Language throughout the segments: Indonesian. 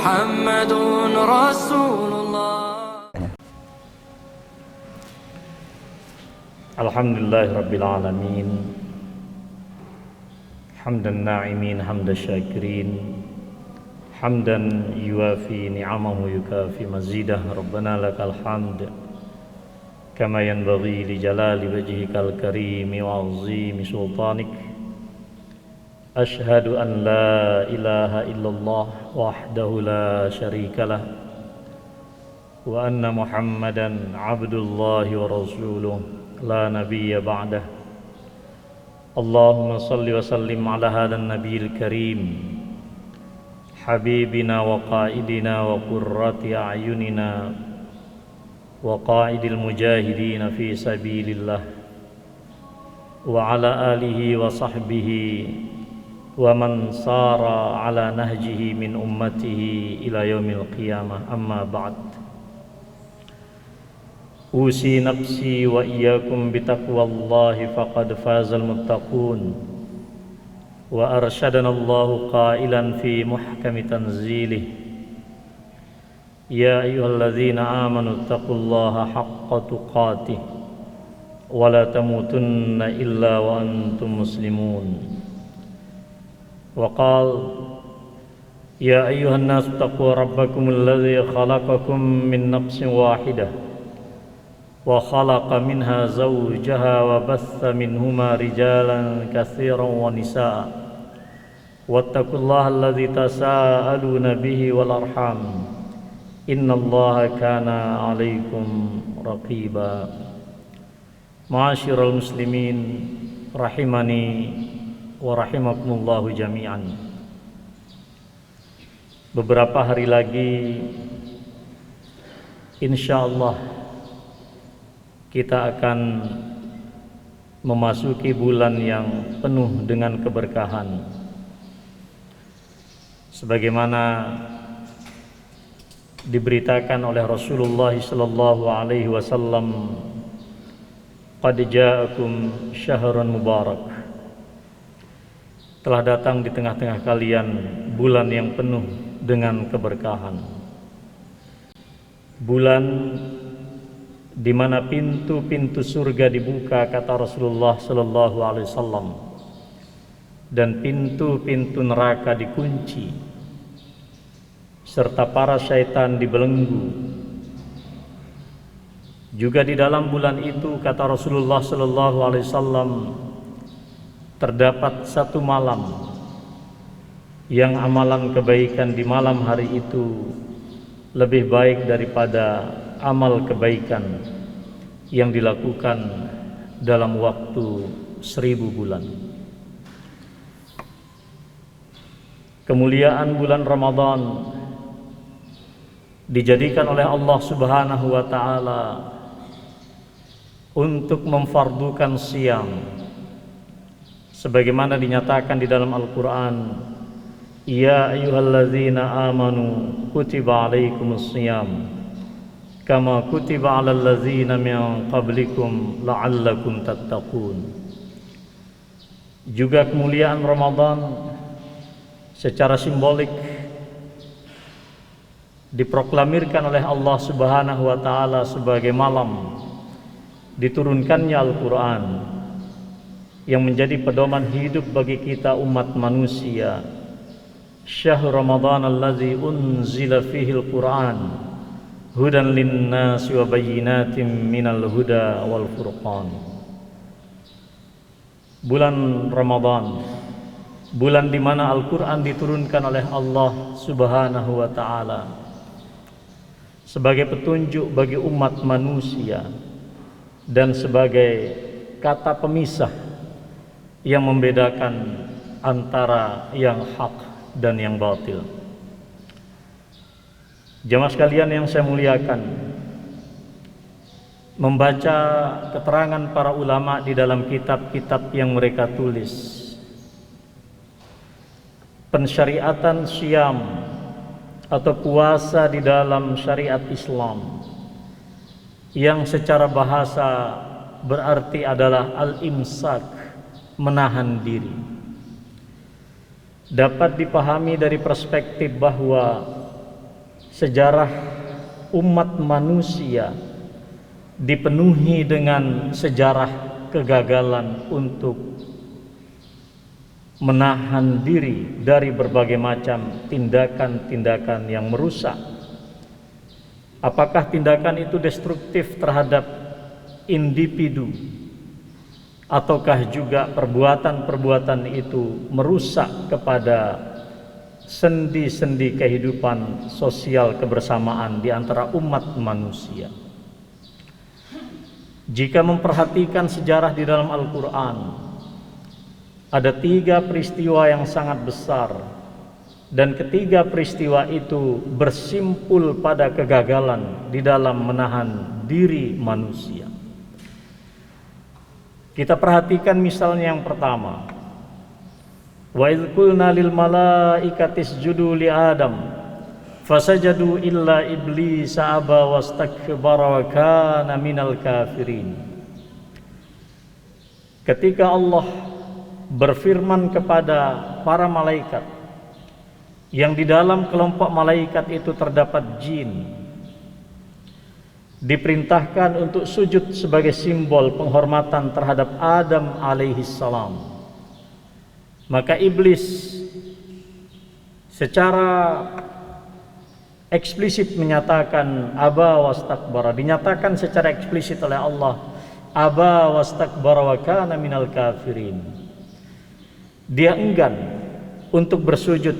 محمد رسول الله. Alhamdulillah Rabbil Alamin, hamdan na'imin hamdan syakirin, hamdan yuafi ni'amahu yukafi mazidah. Rabbana lakal hamd kama yanbaghi li jalali wajhikal karimi wa azimi sultanik. Ashhadu an la ilaha illallah wahdahu la syarikalah wa anna Muhammadan abdullahi wa rasuluh la nabiyya ba'dah. Allahumma salli wa sallim ala hadha nabiyil karim, habibina wa qaidina wa qurrati a'yunina wa qaidil mujahidina fi sabilillah, wa ala alihi wa sahbihi wa man sara ala nahjihi min ummatihi ila yaumil qiyamah. Amma ba'd. Usi nafsi wa iyyakum bitaqwallahi faqad fazal muttaqun. Wa arsyadana Allahu qailan fi muhkami tanzilih, ya ayyuhalladzina amanu taqullaha haqqa tuqatih wa la tamutunna illa wa antum muslimun. Wa qala ya ayyuhan nas taqu rabbakumul ladzi khalaqakum min nafsin wahidah wa khalaqa minha zawjaha wa batha minhuma rijalan katsiran wa nisaa wattaqullaha alladzi tasaaluna bihi wal arham innallaha kana 'alaikum raqiba. Ma'asyiral muslimin rahimani wa rahimakumullahu jami'an. Beberapa hari lagi insyaallah kita akan memasuki bulan yang penuh dengan keberkahan. Sebagaimana diberitakan oleh Rasulullah sallallahu alaihi wasallam, qad ja'akum syahrun mubarak. Telah datang di tengah-tengah kalian bulan yang penuh dengan keberkahan. Bulan di mana pintu-pintu surga dibuka, kata Rasulullah sallallahu alaihi wasallam, dan pintu-pintu neraka dikunci, serta para syaitan dibelenggu. Juga di dalam bulan itu, kata Rasulullah sallallahu alaihi wasallam, terdapat satu malam yang amalan kebaikan di malam hari itu lebih baik daripada amal kebaikan yang dilakukan dalam waktu 1000 bulan. Kemuliaan bulan Ramadan dijadikan oleh Allah Subhanahu wa taala untuk memfardukan siam, sebagaimana dinyatakan di dalam Al-Qur'an, ya ayyuhalladzina amanu kutiba alaikumus shiyam kama kutiba 'alal ladzina min qablikum la'allakum tattaqun. Juga kemuliaan Ramadan secara simbolik diproklamirkan oleh Allah Subhanahu wa taala sebagai malam diturunkannya Al-Qur'an yang menjadi pedoman hidup bagi kita umat manusia. Syahrul Ramadan allazi unzila fihi al-Qur'an hudan linnasi wa bayyinatin minal huda wal furqan. Bulan Ramadan, bulan di mana Al-Qur'an diturunkan oleh Allah Subhanahu wa taala sebagai petunjuk bagi umat manusia dan sebagai kata pemisah yang membedakan antara yang hak dan yang batil. Jamaah sekalian yang saya muliakan, membaca keterangan para ulama di dalam kitab-kitab yang mereka tulis, pensyariatan syam atau puasa di dalam syariat Islam yang secara bahasa berarti adalah al-imsak, menahan diri, dapat dipahami dari perspektif bahwa sejarah umat manusia dipenuhi dengan sejarah kegagalan untuk menahan diri dari berbagai macam tindakan-tindakan yang merusak. Apakah tindakan itu destruktif terhadap individu, ataukah juga perbuatan-perbuatan itu merusak kepada sendi-sendi kehidupan sosial kebersamaan di antara umat manusia? Jika memperhatikan sejarah di dalam Al-Quran, ada 3 peristiwa yang sangat besar, dan ketiga peristiwa itu bersimpul pada kegagalan di dalam menahan diri manusia. Kita perhatikan misalnya yang pertama, wa idz qulna lil malaikati isjudu li Adam fasajadu illa iblis aba wastakbara wa kana minal kafirin. Ketika Allah berfirman kepada para malaikat, yang di dalam kelompok malaikat itu terdapat jin, diperintahkan untuk sujud sebagai simbol penghormatan terhadap Adam alaihissalam. Maka iblis secara eksplisit menyatakan aba wastakbara, dinyatakan secara eksplisit oleh Allah, aba wastakbara wa kana minal kafirin. Dia enggan untuk bersujud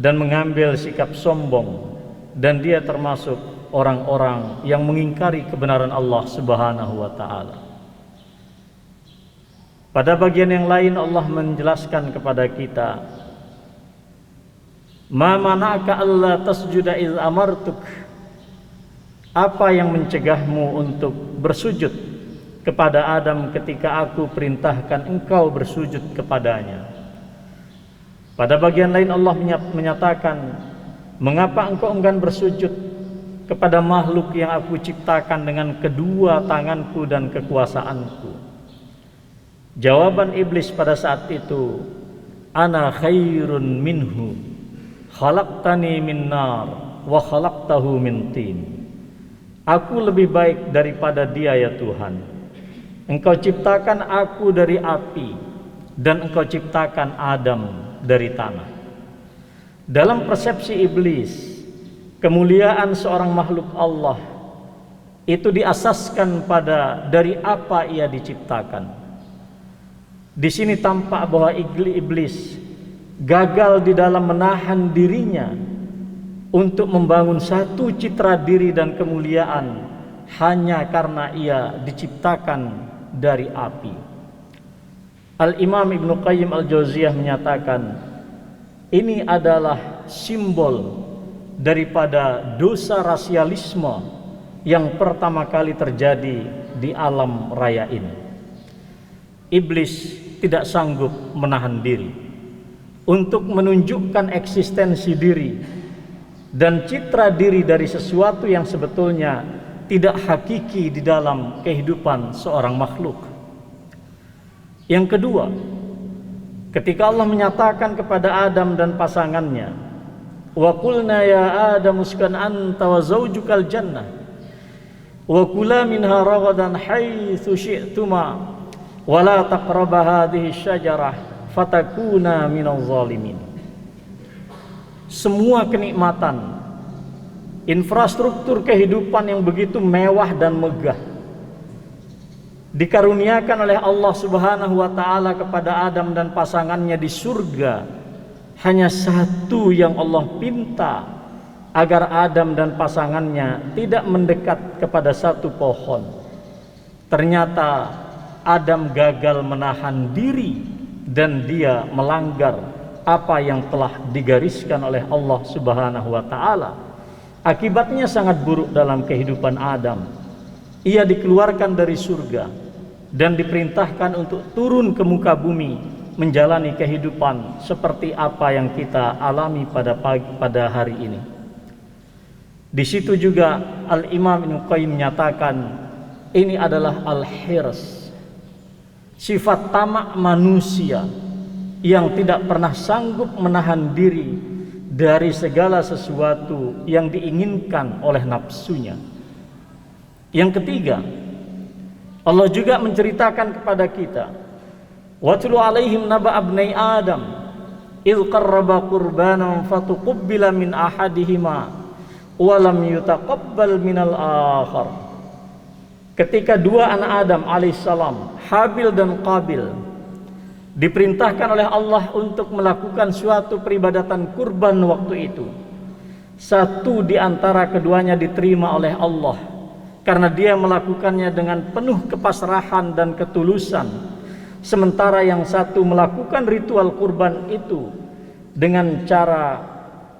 dan mengambil sikap sombong, dan dia termasuk orang-orang yang mengingkari kebenaran Allah Subhanahu wa ta'ala. Pada bagian yang lain Allah menjelaskan kepada kita, ma mana'aka alla tasjuda iz amartuk, apa yang mencegahmu untuk bersujud kepada Adam ketika aku perintahkan engkau bersujud kepadanya. Pada bagian lain Allah menyatakan, mengapa engkau enggan bersujud kepada makhluk yang aku ciptakan dengan kedua tanganku dan kekuasaanku? Jawaban iblis pada saat itu, ana khairun minhu khalaqtani min nar wa khalaqtahu min tin. Aku lebih baik daripada dia ya Tuhan. Engkau ciptakan aku dari api, dan engkau ciptakan Adam dari tanah. Dalam persepsi iblis, kemuliaan seorang makhluk Allah itu diasaskan pada dari apa ia diciptakan. Di sini tampak bahwa iblis gagal di dalam menahan dirinya untuk membangun satu citra diri dan kemuliaan hanya karena ia diciptakan dari api. Al-Imam Ibnu Qayyim Al-Jauziyah menyatakan, ini adalah simbol daripada dosa rasialisme yang pertama kali terjadi di alam raya ini. Iblis tidak sanggup menahan diri untuk menunjukkan eksistensi diri dan citra diri dari sesuatu yang sebetulnya tidak hakiki di dalam kehidupan seorang makhluk. Yang kedua, ketika Allah menyatakan kepada Adam dan pasangannya, wa qulna ya Adam uskun anta wa zawjukal jannah wa kula minha ragadan haitsu syi'tuma wa la taqraba hadhihi syajarah fatakuna minaz zalimin. Semua kenikmatan, infrastruktur kehidupan yang begitu mewah dan megah dikaruniakan oleh Allah Subhanahu wa ta'ala kepada Adam dan pasangannya di surga. Hanya satu yang Allah pinta, agar Adam dan pasangannya tidak mendekat kepada satu pohon. Ternyata Adam gagal menahan diri dan dia melanggar apa yang telah digariskan oleh Allah Subhanahu wa ta'ala. Akibatnya sangat buruk dalam kehidupan Adam. Ia dikeluarkan dari surga dan diperintahkan untuk turun ke muka bumi menjalani kehidupan seperti apa yang kita alami pada hari ini. Di situ juga Al-Imam Ibnu Qayyim menyatakan, ini adalah al-hirs, sifat tamak manusia yang tidak pernah sanggup menahan diri dari segala sesuatu yang diinginkan oleh nafsunya. Yang ketiga, Allah juga menceritakan kepada kita, watlu alaihim naba abnai Adam idh qarraba qurbanan fatuqabbala min ahadihima wa lam yutaqabbal minal akhar. Ketika dua anak Adam alaihissalam, Habil dan Qabil, diperintahkan oleh Allah untuk melakukan suatu peribadatan kurban waktu itu, satu di antara keduanya diterima oleh Allah karena dia melakukannya dengan penuh kepasrahan dan ketulusan, sementara yang satu melakukan ritual kurban itu dengan cara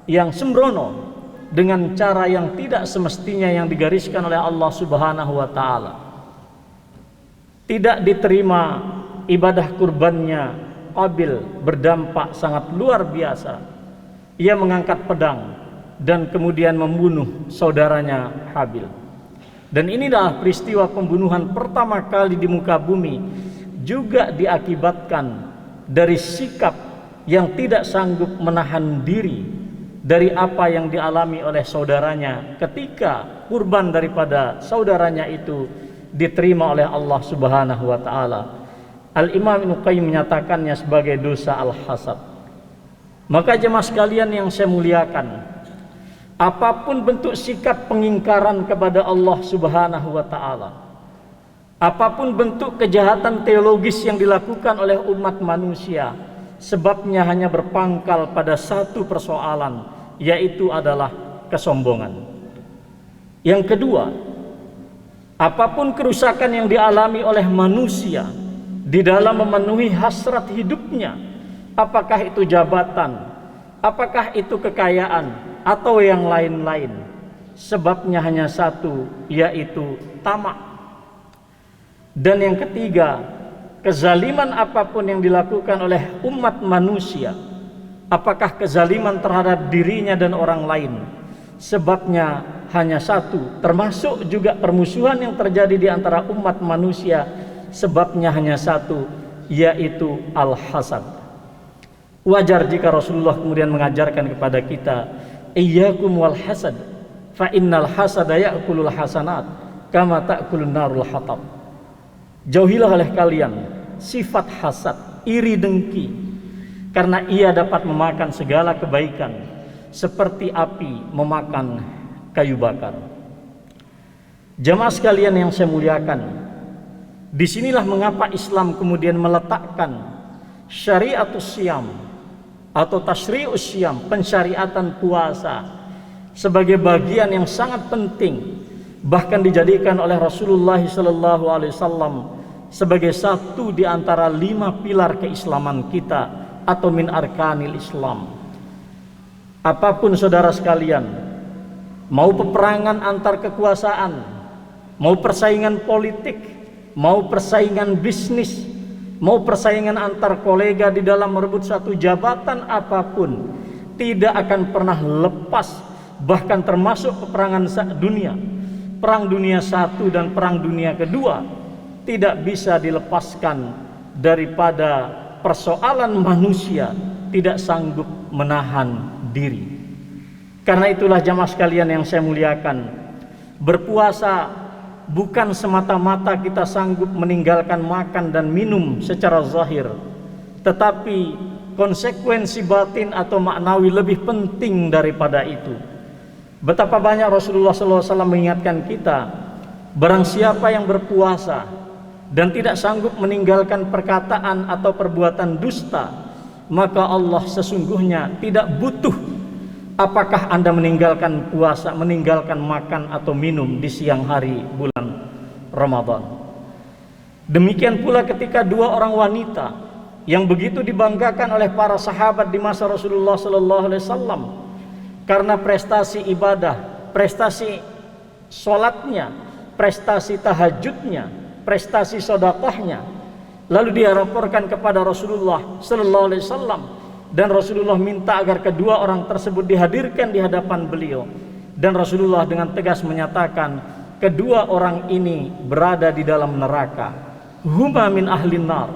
yang sembrono, dengan cara yang tidak semestinya yang digariskan oleh Allah Subhanahu wa taala. Tidak diterima ibadah kurbannya Qabil berdampak sangat luar biasa. Ia mengangkat pedang dan kemudian membunuh saudaranya Habil. Dan inilah peristiwa pembunuhan pertama kali di muka bumi, juga diakibatkan dari sikap yang tidak sanggup menahan diri dari apa yang dialami oleh saudaranya ketika kurban daripada saudaranya itu diterima oleh Allah Subhanahu wa taala. Al-Imam Ibnu Qayyim menyatakannya sebagai dosa al-hasad. Maka jemaah sekalian yang saya muliakan, apapun bentuk sikap pengingkaran kepada Allah Subhanahu wa taala, apapun bentuk kejahatan teologis yang dilakukan oleh umat manusia, sebabnya hanya berpangkal pada satu persoalan, yaitu adalah kesombongan. Yang kedua, apapun kerusakan yang dialami oleh manusia di dalam memenuhi hasrat hidupnya, apakah itu jabatan, apakah itu kekayaan, atau yang lain-lain, sebabnya hanya satu, yaitu tamak. Dan yang ketiga, kezaliman apapun yang dilakukan oleh umat manusia, apakah kezaliman terhadap dirinya dan orang lain, sebabnya hanya satu, termasuk juga permusuhan yang terjadi di antara umat manusia, sebabnya hanya satu, yaitu al-hasad. Wajar jika Rasulullah kemudian mengajarkan kepada kita, iyyakum wal hasad fa innal hasada ya'kulul hasanat kama ta'kulun narul hatab. Jauhilah oleh kalian sifat hasad, iri dengki, karena ia dapat memakan segala kebaikan seperti api memakan kayu bakar. Jamaah sekalian yang saya muliakan, disinilah mengapa Islam kemudian meletakkan syariatus siyam atau tasyri'us siyam, pensyariatan puasa, sebagai bagian yang sangat penting, bahkan dijadikan oleh Rasulullah SAW sebagai satu di antara 5 pilar keislaman kita atau min arkanil Islam. Apapun saudara sekalian, mau peperangan antar kekuasaan, mau persaingan politik, mau persaingan bisnis, mau persaingan antar kolega di dalam merebut satu jabatan apapun, tidak akan pernah lepas, bahkan termasuk peperangan dunia, perang dunia I dan perang dunia II, tidak bisa dilepaskan daripada persoalan manusia tidak sanggup menahan diri. Karena itulah jamaah sekalian yang saya muliakan, berpuasa bukan semata-mata kita sanggup meninggalkan makan dan minum secara zahir, tetapi konsekuensi batin atau maknawi lebih penting daripada itu. Betapa banyak Rasulullah SAW mengingatkan kita, barang siapa yang berpuasa dan tidak sanggup meninggalkan perkataan atau perbuatan dusta, maka Allah sesungguhnya tidak butuh apakah Anda meninggalkan puasa, meninggalkan makan atau minum di siang hari bulan Ramadan. Demikian pula ketika 2 orang wanita yang begitu dibanggakan oleh para sahabat di masa Rasulullah SAW karena prestasi ibadah, prestasi sholatnya, prestasi tahajudnya, prestasi sedekahnya, lalu dia laporkan kepada Rasulullah SAW. Dan Rasulullah minta agar kedua orang tersebut dihadirkan di hadapan beliau. Dan Rasulullah dengan tegas menyatakan, kedua orang ini berada di dalam neraka. Huma min ahlin nar.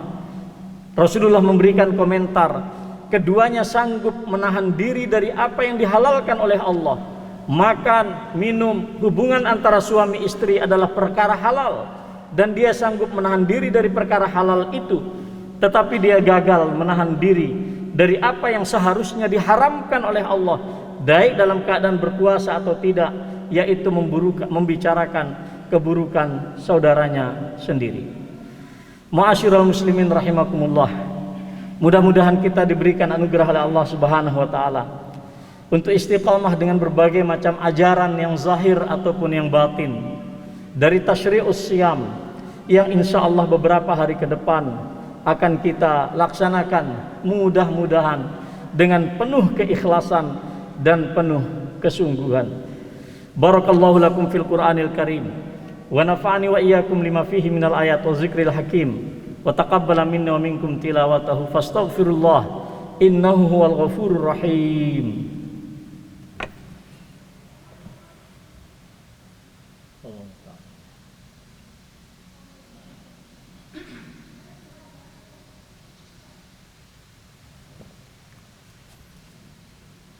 Rasulullah memberikan komentar, keduanya sanggup menahan diri dari apa yang dihalalkan oleh Allah. Makan, minum, hubungan antara suami istri adalah perkara halal, dan dia sanggup menahan diri dari perkara halal itu, tetapi dia gagal menahan diri dari apa yang seharusnya diharamkan oleh Allah, baik dalam keadaan berpuasa atau tidak, yaitu membicarakan keburukan saudaranya sendiri. Ma'asyiral muslimin rahimakumullah, mudah-mudahan kita diberikan anugerah oleh Allah Subhanahu wa taala untuk istiqamah dengan berbagai macam ajaran yang zahir ataupun yang batin, dari tasyri'us siyam yang insya Allah beberapa hari ke depan akan kita laksanakan, mudah-mudahan dengan penuh keikhlasan dan penuh kesungguhan. Barakallahu lakum fil Qur'anil Karim wa nafa'ani wa iyyakum lima fihi minal ayat wa zikril hakim wa taqabbala minna wa minkum tilawatahu fastaghfirullah innahu huwal ghafurur rahim.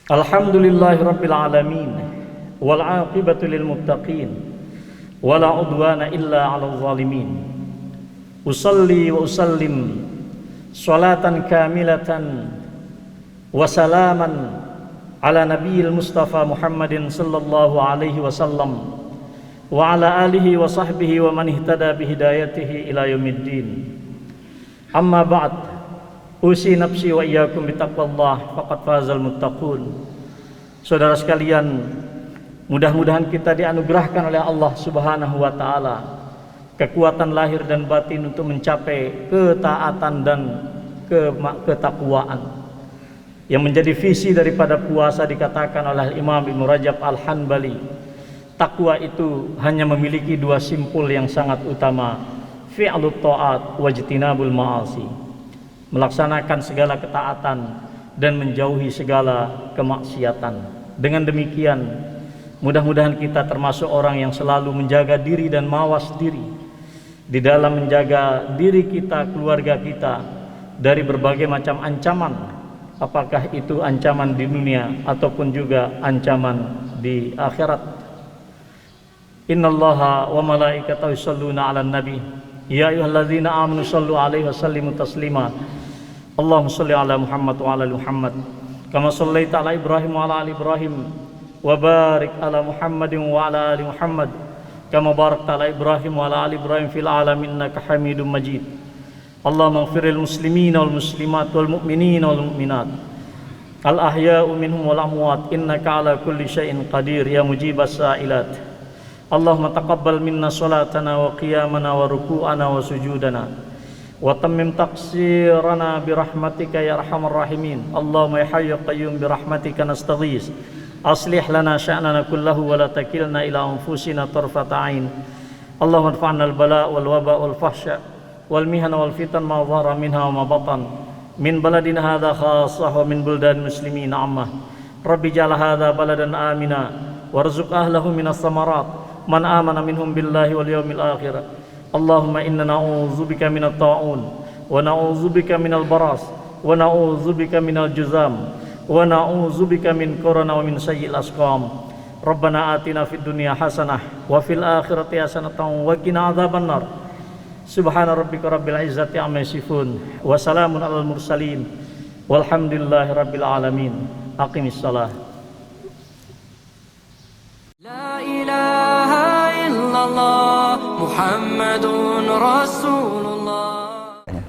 Alhamdulillahi rabbil alamin wal aqibatu lil muttaqin wala udwana illa 'alal zalimin. Usalli wa usallim salatan kamilatan wa salaman ala nabiyil mustafa Muhammadin sallallahu alaihi wasallam wa ala alihi wa sahbihi wa man ihtada bi hidayatihi ila yaumiddin. Amma ba'd. Usi nafsi wa iyyakum bittaqwallah faqad fazal muttaqun. Saudara sekalian, mudah-mudahan kita dianugerahkan oleh Allah Subhanahu wa taala kekuatan lahir dan batin untuk mencapai ketaatan dan ketakwaan. Yang menjadi visi daripada puasa dikatakan oleh Imam Ibnu Rajab Al-Hanbali, takwa itu hanya memiliki dua simpul yang sangat utama, fi'lut ta'at wa ijtinabul ma'asi. Melaksanakan segala ketaatan dan menjauhi segala kemaksiatan. Dengan demikian, mudah-mudahan kita termasuk orang yang selalu menjaga diri dan mawas diri di dalam menjaga diri kita, keluarga kita dari berbagai macam ancaman, apakah itu ancaman di dunia ataupun juga ancaman di akhirat. Innallaha wa malaikatahu yusholluna 'alan nabi ya ayyuhalladzina amanu shallu 'alaihi wa sallimu taslima. Allahumma shalli ala Muhammad wa ala ali Muhammad kama shallaita ala Ibrahim wa ala ali Ibrahim wa barik ala Muhammadin wa ala ali Muhammad kama barakta ala Ibrahim wa ala ali Ibrahim fil alamin innaka Hamidum Majid. Allahumma ighfiril muslimina wal muslimat wal mu'minina wal mu'minat al ahya'u minhum wal amwat innaka ala kulli syai'in qadir ya mujibas sa'ilat. Allahumma taqabbal minna salatana wa qiyamana wa ruku'ana wa sujudana wa tammim taqsirana birahmatika ya arhamar rahimin. Allahumma ya hayyu qayyum birahmatika nastaghis aslih lana sya'nana kullahu wa la takilna ila anfusina tarfata ain. Allahumma adfa'na al-bala' wal waba' wal fahsya wal mihana wal fitan ma dhahara minha wa ma batan min baladina hadha khassah wa min buldan muslimin ammah. Rabbi ja'al hadha baladan amina warzuq ahlahu minas samarat man amana minhum billahi wal yawmil akhir. Allahumma inna na'udzubika minat ta'un wa na'udzubika minal baras wa na'udzubika minal juzam wa na'udzubika min corona wa min sayyi'il asqam. Rabbana atina fid dunya hasanah wa fil akhirati hasanatan wa qina adzabannar. Subhana rabbika rabbil izzati amma yasifun wa salamun alal mursalin walhamdulillahi rabbil alamin. Aqimis shalah. La ilaha illallah Muhammadun Rasulullah.